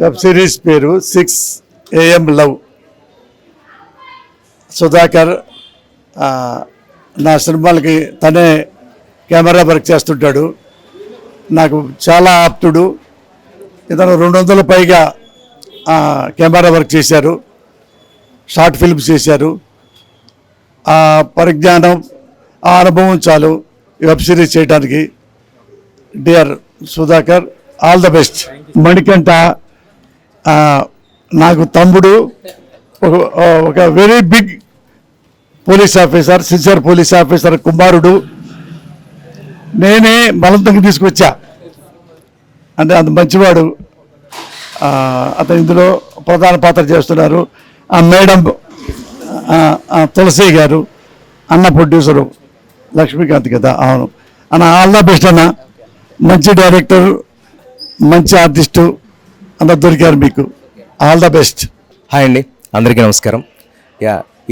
Web series పేరు 6 AM love. Sudhakar నా సినిమాలకి తనే కెమెరా వర్క్ చేస్తుంటాడు. నాకు చాలా ఆప్తుడు. ఇతను 200 పైగా కెమెరా వర్క్ చేశారు, షార్ట్ ఫిల్మ్స్ చేశారు. ఆ పరిజ్ఞానం, ఆ అనుభవం చాలు వెబ్ సిరీస్ చేయడానికి. Dear Sudhakar, all the best. Manikanta నాకు తమ్ముడు, ఒక very big police officer, sincere police officer కుమారుడు. నేనే బలవంతంగా తీసుకొచ్చా, అంటే అంత మంచివాడు. అతను ఇందులో ప్రధాన పాత్ర చేస్తున్నారు. ఆ మేడం తులసి గారు, అన్న ప్రొడ్యూసరు లక్ష్మీకాంత్ కదా. అవును అన్న, ఆల్ ద బెస్ట్ అన్న. మంచి డైరెక్టర్, మంచి ఆర్టిస్టు అందరు దొరికారు మీకు. All the best. హాయ్ అండి, అందరికీ నమస్కారం.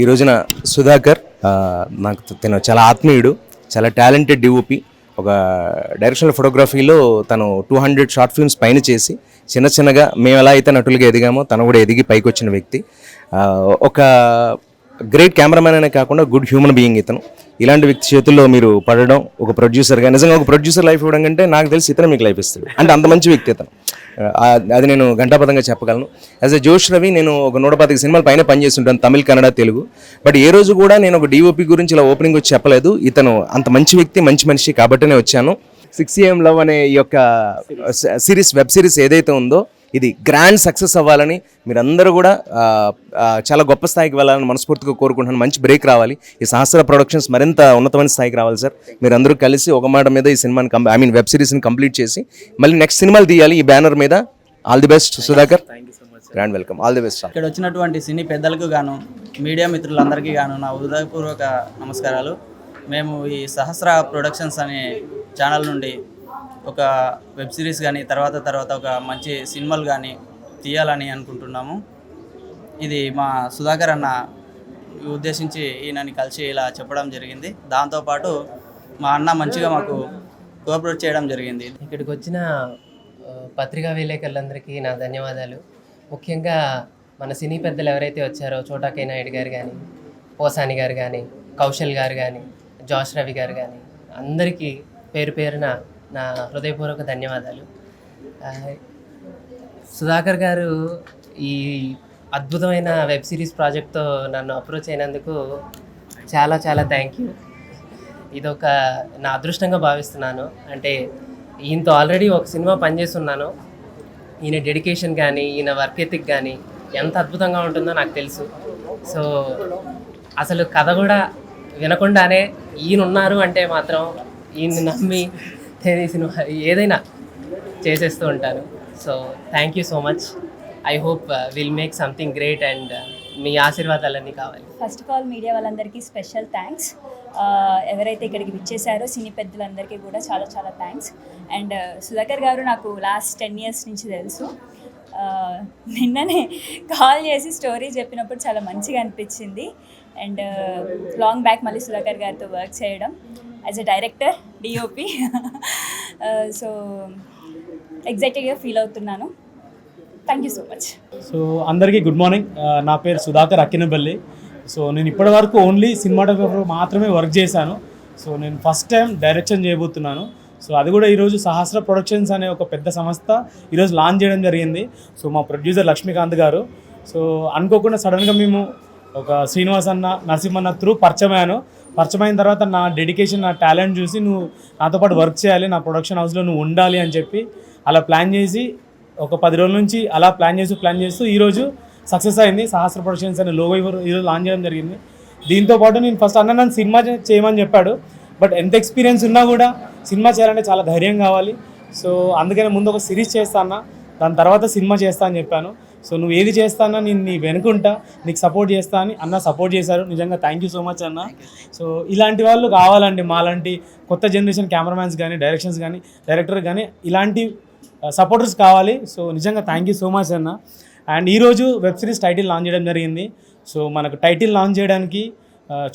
ఈ రోజున సుధాకర్ నాకు తను చాలా ఆత్మీయుడు, చాలా టాలెంటెడ్ డిఓపి. ఒక డైరెక్షనల్ ఫోటోగ్రఫీలో తను 200 షార్ట్ ఫిల్మ్స్ పైన చేసి చిన్నగా మేము ఎలా అయితే నటులుగా ఎదిగామో తను కూడా ఎదిగి పైకి వచ్చిన వ్యక్తి. ఒక గ్రేట్ కెమెరామ్యాన్ అనే కాకుండా గుడ్ హ్యూమన్ బీయింగ్ ఇతను. ఇలాంటి వ్యక్తి చేతుల్లో మీరు పడడం, ఒక ప్రొడ్యూసర్గా నిజంగా ఒక ప్రొడ్యూసర్ లైఫ్ ఇవ్వడం కంటే నాకు తెలిసి ఇతను మీకు లైఫ్ ఇస్తాడు. అంటే అంత మంచి వ్యక్తి ఇతను. అది నేను ఘంటాపథంగా చెప్పగలను. యాజ్ ఎ జోష్ రవి నేను ఒక 125 సినిమాల పైన పనిచేస్తుంటాను, తమిళ్, కన్నడ, తెలుగు. బట్ ఏ రోజు కూడా నేను ఒక డిఓపి గురించి ఇలా ఓపెనింగ్ వచ్చి చెప్పలేదు. ఇతను అంత మంచి వ్యక్తి, మంచి మనిషి కాబట్టినే వచ్చాను. 6 AM లవ్ అనే ఈ యొక్క వెబ్ సిరీస్ ఏదైతే ఉందో ఇది గ్రాండ్ సక్సెస్ అవ్వాలని, మీరందరూ కూడా చాలా గొప్ప స్థాయికి వెళ్ళాలని మనస్ఫూర్తిగా కోరుకుంటున్నాను. మంచి బ్రేక్ రావాలి, ఈ సహస్ర ప్రొడక్షన్స్ మరింత ఉన్నతమైన స్థాయికి రావాలి సార్. మీరందరూ కలిసి ఒక మాట మీద ఈ సినిమాని వెబ్ సిరీస్ని కంప్లీట్ చేసి మళ్ళీ నెక్స్ట్ సినిమాలు తీయాలి ఈ బ్యానర్ మీద. All the best Sudhakar, grand welcome, all the best. ఇక్కడ వచ్చినటువంటి సినీ పెద్దలకు గాను, మీడియా మిత్రులందరికీ గాను నా హృదయపూర్వక నమస్కారాలు. మేము ఈ సహస్ర ప్రొడక్షన్స్ అనే ఛానల్ నుండి ఒక వెబ్ సిరీస్ కానీ తర్వాత ఒక మంచి సినిమాలు కానీ తీయాలని అనుకుంటున్నాము. ఇది మా సుధాకర్ అన్న ఉద్దేశించి ఈయనని కలిసి ఇలా చెప్పడం జరిగింది. దాంతోపాటు మా అన్న మంచిగా మాకు కోఆపరేట్ చేయడం జరిగింది. ఇక్కడికి వచ్చిన పత్రికా విలేకరులందరికీ నా ధన్యవాదాలు. ముఖ్యంగా మన సినీ పెద్దలు ఎవరైతే వచ్చారో, చోటా కే నాయుడు గారు కానీ, పోసాని గారు కానీ, కౌశల్ గారు కానీ, జోష్ రవి గారు కానీ, అందరికీ పేరు పేరున నా హృదయపూర్వక ధన్యవాదాలు. సుధాకర్ గారు ఈ అద్భుతమైన వెబ్ సిరీస్ ప్రాజెక్ట్తో నన్ను అప్రోచ్ అయినందుకు చాలా థ్యాంక్ యూ. ఇదొక నా అదృష్టంగా భావిస్తున్నాను. అంటే ఈయనతో ఆల్రెడీ ఒక సినిమా పనిచేస్తున్నాను. ఈయన డెడికేషన్ కానీ, ఈయన వర్క్ ఎథిక్ కానీ ఎంత అద్భుతంగా ఉంటుందో నాకు తెలుసు. సో అసలు కథ కూడా వినకుండానే ఈయన ఉన్నారు అంటే మాత్రం ఈయన్ని నమ్మి సినిమా ఏదైనా చేసేస్తూ ఉంటాను. So thank you so much. I hope will make something great and మీ ఆశీర్వాదాలన్నీ కావాలి. ఫస్ట్ ఆఫ్ ఆల్ మీడియా వాళ్ళందరికీ స్పెషల్ థ్యాంక్స్. ఎవరైతే ఇక్కడికి విచ్చేసారో సినీ పెద్దలందరికీ కూడా చాలా థ్యాంక్స్. అండ్ సుధాకర్ గారు నాకు లాస్ట్ 10 years నుంచి తెలుసు. నిన్ననే కాల్ చేసి స్టోరీ చెప్పినప్పుడు చాలా మంచిగా అనిపించింది. అండ్ లాంగ్ బ్యాక్ మళ్ళీ సుధాకర్ గారితో వర్క్ చేయడం as a director, DOP. So ఎగ్జైటెడ్గా ఫీల్ అవుతున్నాను. Thank you so much. So అందరికీ గుడ్ మార్నింగ్. నా పేరు సుధాకర్ అక్కినపల్లి. సో నేను ఇప్పటివరకు ఓన్లీ సినిమాటోగ్రఫర్ మాత్రమే వర్క్ చేశాను. సో నేను ఫస్ట్ టైం డైరెక్షన్ చేయబోతున్నాను. సో అది కూడా ఈరోజు సహస్ర ప్రొడక్షన్స్ అనే ఒక పెద్ద సంస్థ ఈరోజు లాంచ్ చేయడం జరిగింది. సో మా ప్రొడ్యూసర్ లక్ష్మీకాంత్ గారు. సో అనుకోకుండా సడన్గా మేము ఒక శ్రీనివాస్ అన్న, నరసింహన్న త్రూ పరిచయమైన తర్వాత నా డెడికేషన్, నా టాలెంట్ చూసి నువ్వు నాతో పాటు వర్క్ చేయాలి, నా ప్రొడక్షన్ హౌస్లో నువ్వు ఉండాలి అని చెప్పి అలా ప్లాన్ చేసి ఒక 10 రోజుల నుంచి అలా ప్లాన్ చేస్తూ ఈరోజు సక్సెస్ అయింది. సహస్ర ప్రొడక్షన్స్ అనే లోగో ఈరోజు లాంచ్ చేయడం జరిగింది. దీంతోపాటు నేను ఫస్ట్ అన్న నన్ను సినిమా చేయమని చెప్పాడు. బట్ ఎంత ఎక్స్పీరియన్స్ ఉన్నా కూడా సినిమా చేయాలంటే చాలా ధైర్యం కావాలి. సో అందుకని ముందు ఒక సిరీస్ చేస్తాను, దాని తర్వాత సినిమా చేస్తా అని చెప్పాను. సో నువ్వు ఏది చేస్తానా నేను నీ వెనుకుంటా, నీకు సపోర్ట్ చేస్తా అని అన్న సపోర్ట్ చేశారు. నిజంగా థ్యాంక్ యూ సో మచ్ అన్న. సో ఇలాంటి వాళ్ళు కావాలండి, మాలాంటి కొత్త జనరేషన్ కెమెరామ్యాన్స్ కానీ, డైరెక్టర్ కానీ ఇలాంటి సపోర్టర్స్ కావాలి. సో నిజంగా థ్యాంక్ యూ సో మచ్ అన్న. అండ్ ఈరోజు వెబ్ సిరీస్ టైటిల్ లాంచ్ చేయడం జరిగింది. సో మనకు టైటిల్ లాంచ్ చేయడానికి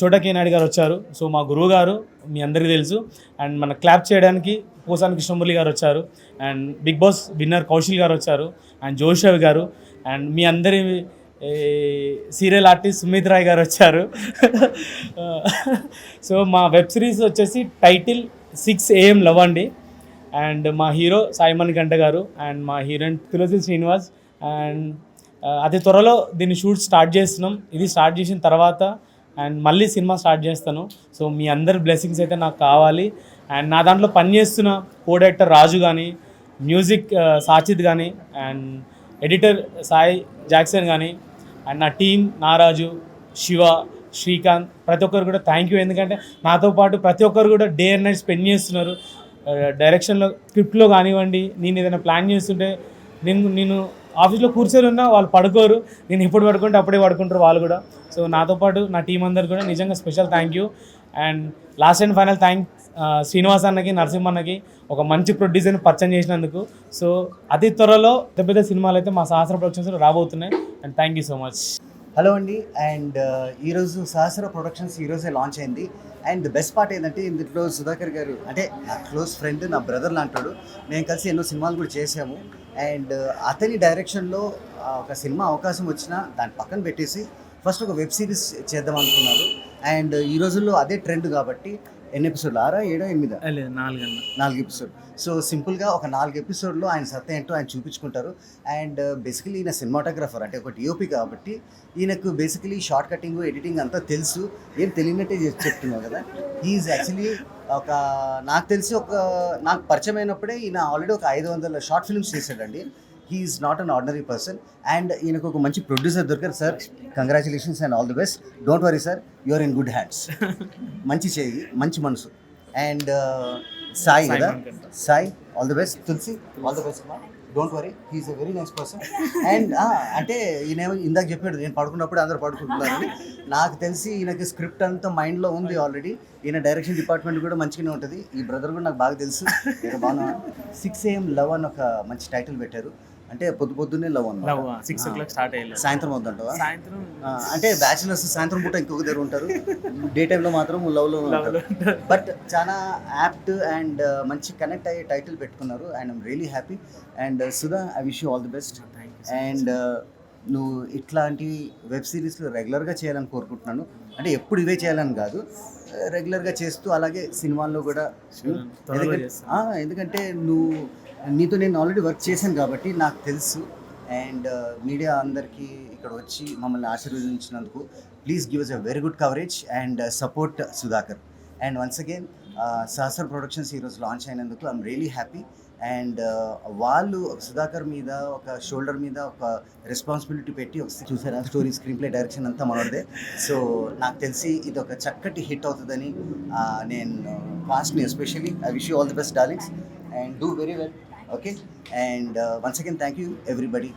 చోటా కే నాయుడు గారు వచ్చారు. సో మా గురువు గారు మీ అందరికీ తెలుసు. అండ్ మన క్లాప్ చేయడానికి పోసాని కృష్ణమురళి గారు వచ్చారు, and Big Boss winner Kaushal గారు వచ్చారు, అండ్ జోషవ్ గారు, అండ్ మీ అందరి సీరియల్ ఆర్టిస్ట్ సుమిత్ రాయ్ గారు వచ్చారు. సో మా వెబ్ సిరీస్ వచ్చేసి టైటిల్ 6 AM లవ్ అండి. అండ్ మా హీరో సాయిమన్ గంట గారు, అండ్ మా హీరోయిన్ తులసి శ్రీనివాస్. అండ్ అతి త్వరలో దీన్ని షూట్ స్టార్ట్ చేస్తున్నాం. ఇది స్టార్ట్ చేసిన తర్వాత అండ్ మళ్ళీ సినిమా స్టార్ట్ చేస్తాను. సో మీ అందరి బ్లెస్సింగ్స్ అయితే నాకు కావాలి. అండ్ నా దాంట్లో పనిచేస్తున్న కో డైరెక్టర్ రాజు కానీ, మ్యూజిక్ సాచిత్ కానీ, అండ్ ఎడిటర్ సాయి జాక్సన్ కానీ, అండ్ నా టీం నారాజు, శివ, శ్రీకాంత్, ప్రతి ఒక్కరు కూడా థ్యాంక్ యూ. ఎందుకంటే నాతో పాటు ప్రతి ఒక్కరు కూడా డే అండ్ నైట్ స్పెండ్ చేస్తున్నారు. డైరెక్షన్లో స్క్రిప్ట్లో కానివ్వండి, నేను ఏదైనా ప్లాన్ చేస్తుంటే నేను ఆఫీస్లో కూర్చొని ఉన్నా వాళ్ళు పడుకోరు, నేను ఎప్పుడు పడుకుంటే అప్పుడే పడుకుంటారు వాళ్ళు కూడా. సో నాతో పాటు నా టీం అందరు కూడా నిజంగా special thank you. And last and final thanks Srinivas అన్నకి, నరసింహన్నకి ఒక మంచి ప్రొడ్యూసర్ని పరిచయం చేసినందుకు. సో అతి త్వరలో పెద్ద పెద్ద సినిమాలు అయితే మా సహస్ర ప్రొడక్షన్స్ రాబోతున్నాయి. And thank you so much. Hello అండి. అండ్ ఈరోజు సహస్ర ప్రొడక్షన్స్ ఈరోజే లాంచ్ అయింది. అండ్ బెస్ట్ పార్ట్ ఏంటంటే ఇందులో సుధాకర్ గారు అంటే నా క్లోజ్ ఫ్రెండ్, నా బ్రదర్ లాంటాడు. మేము కలిసి ఎన్నో సినిమాలు కూడా చేసాము. అండ్ అతని డైరెక్షన్లో ఒక సినిమా అవకాశం వచ్చినా దాన్ని పక్కన పెట్టేసి ఫస్ట్ ఒక వెబ్ సిరీస్ చేద్దాం అనుకున్నారు. అండ్ ఈ రోజుల్లో అదే ట్రెండ్ కాబట్టి ఎన్ని ఎపిసోడ్లు 6, 7, 8? 4 ఎపిసోడ్. సో సింపుల్గా ఒక 4 ఎపిసోడ్లో ఆయన సత్తా ఏంటో ఆయన చూపించుకుంటారు. అండ్ బేసికలీ ఈయన సినిమాటోగ్రఫర్, అంటే ఒక డిఓపి కాబట్టి ఈయనకు బేసికలీ షార్ట్ కటింగ్, ఎడిటింగ్ అంతా తెలుసు. ఏం తెలియనట్టే చెప్తున్నావు కదా. ఈజ్ యాక్చువల్లీ నాకు తెలిసి నాకు పరిచయం అయినప్పుడే ఈయన ఆల్రెడీ ఒక 500 షార్ట్ ఫిల్మ్స్ చేశాడండి. He's not an ordinary person. And ఈయనకు ఒక మంచి ప్రొడ్యూసర్ దొరికారు. Sir congratulations and all the best. Don't worry sir, you are in good hands. మంచి చేయి, మంచి మనసు. అండ్ సాయి కదా, Sai all the best. Tulasi all the best. Don't worry, he's a very nice person. And అంటే ఈయన ఇందాక చెప్పాడు నేను పడుకున్నప్పుడు అందరూ పడుకుంటున్నారని. నాకు తెలిసి ఈయనకి స్క్రిప్ట్ అంతా మైండ్లో ఉంది ఆల్రెడీ. ఈయన డైరెక్షన్ డిపార్ట్మెంట్ కూడా మంచిగానే ఉంటుంది. ఈ బ్రదర్ కూడా నాకు బాగా తెలుసు. బాగా 6 AM లవ్ అని ఒక మంచి టైటిల్ పెట్టారు. అంటే పొద్దున్నే లవ్ అన్న 6 o'clock స్టార్ట్ అయ్యింది. సాయంత్రం వద్దంటావా? అంటే బ్యాచులర్స్ సాయంత్రం పూట ఇంకొక దగ్గర ఉంటారు, డే టైంలో మాత్రం లవ్లో ఉంటారు. బట్ చాలా యాప్ట్ అండ్ మంచి కనెక్ట్ అయ్యే టైటిల్ పెట్టుకున్నారు. And I'm really happy. And Sudha, I wish you all the best. And నువ్వు ఇట్లాంటి వెబ్ సిరీస్లో రెగ్యులర్గా చేయాలని కోరుకుంటున్నాను. అంటే ఎప్పుడు ఇవే చేయాలని కాదు, రెగ్యులర్గా చేస్తూ అలాగే సినిమాల్లో కూడా. ఎందుకంటే నీతో నేను ఆల్రెడీ వర్క్ చేశాను కాబట్టి నాకు తెలుసు. అండ్ మీడియా అందరికీ ఇక్కడ వచ్చి మమ్మల్ని ఆశీర్వదించినందుకు please give us a very good coverage and support Sudhakar. And once again Sahasra productions ఈరోజు లాంచ్ అయినందుకు ఐఎమ్ రియలీ హ్యాపీ. అండ్ వాళ్ళు సుధాకర్ మీద ఒక షోల్డర్ మీద ఒక రెస్పాన్సిబిలిటీ పెట్టి ఒక చూసారా స్టోరీ, స్క్రీన్ ప్లే, డైరెక్షన్ అంతా మనోడిదే. సో నాకు తెలిసి ఇది ఒక చక్కటి హిట్ అవుతుందని నేను ఫాస్ట్ని especially I wish you all the best darlings and do very well. Okay, and once again thank you everybody.